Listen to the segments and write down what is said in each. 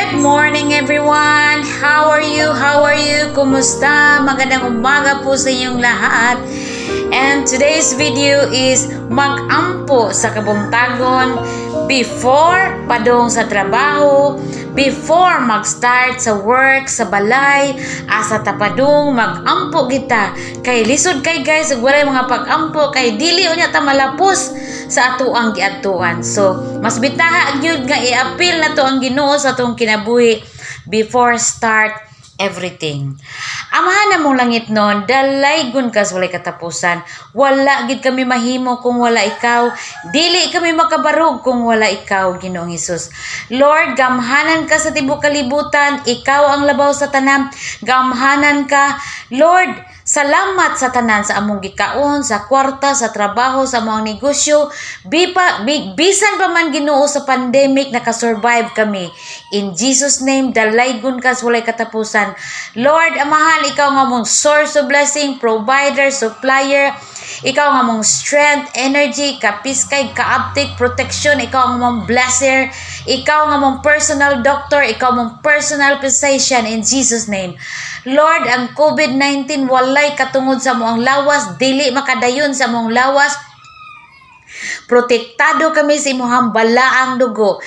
Good morning everyone! How are you? How are you? Kumusta? Magandang umaga po sa inyong lahat. And today's video is mag-ampo sa kabuntagon before padong sa trabaho, before mag-start sa work, sa balay, asa tapadong mag-ampo kita. Kay lisod kay guys, ug walay mga pag-ampo kay dili unya ta malapos sa atuang giadtuan. So, mas bitaha gyud nga i-appeal na to ang Ginoo sa atong kinabuhi before start everything. Amahan na mong langit nun, dalaygon kas walay katapusan. Wala gid kami mahimo kung wala ikaw. Dili kami makabarog kung wala ikaw, Ginoong Hesus. Lord, gamhanan ka sa tibuok kalibutan. Ikaw ang labaw sa tanan. Gamhanan ka. Lord, salamat sa tanan sa among gikaon, sa kwarta, sa trabaho, sa among negosyo. Bisan pa man Ginoo sa pandemic, nakasurvive kami. In Jesus' name, dalaygon kas walay katapusan. Lord, amahan, ikaw nga mong source of blessing, provider, supplier. Ikaw nga mong strength, energy, kapiskay, kaaptik, protection. Ikaw nga mong blesser. Ikaw nga mong personal doctor. Ikaw mong personal physician in Jesus' name. Lord, ang COVID-19 walay katungod sa moang lawas, dili makadayon sa moang lawas. Protektado kami sa imong balaang dugo,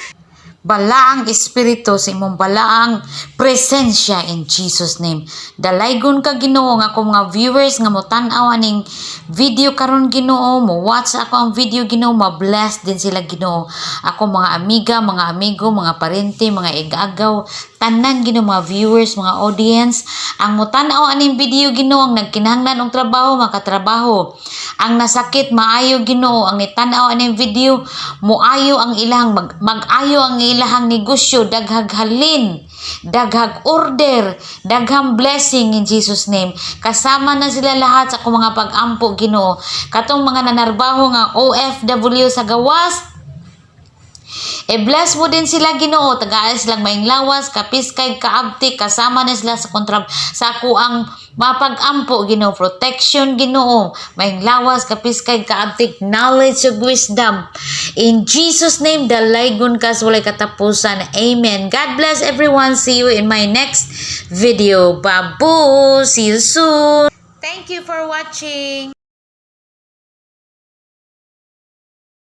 balaang espiritu, sa imong balaang presensya in Jesus name. Dalaygon ka Ginoo nga akong mga viewers nga mo tan-aw aning video karon Ginoo, mo watch ako ang video Ginoo, ma-bless din sila Ginoo. Ako mga amiga, mga amigo, mga parente, mga igagaw, tanan Ginoo, mga viewers, mga audience, ang mo tan-aw aning video Ginoo, ang nagkinahanglan og trabaho makatrabaho, ang nasakit maayo Ginoo, ang nitan-aw aning video moayo ang ilang mag-ayo ang ilahang negosyo, daghag halin, daghag order, daghang blessing in Jesus name. Kasama na sila lahat sa akong mga pag-ampo Ginoo, katong mga nanarbaho nga OFW sa gawas. I-bless mo din sila Ginoo, tagaan silang maing lawas, kapiskay, kaabtik, kasama na sila sa kontrab sa ako ang mapag-ampo Ginoo, protection Ginoo, maing lawas, kapiskay, kaabtik, knowledge of wisdom. In Jesus name, dalaygon kas walay katapusan. Amen. God bless everyone. See you in my next video. Babu. See you soon. Thank you for watching.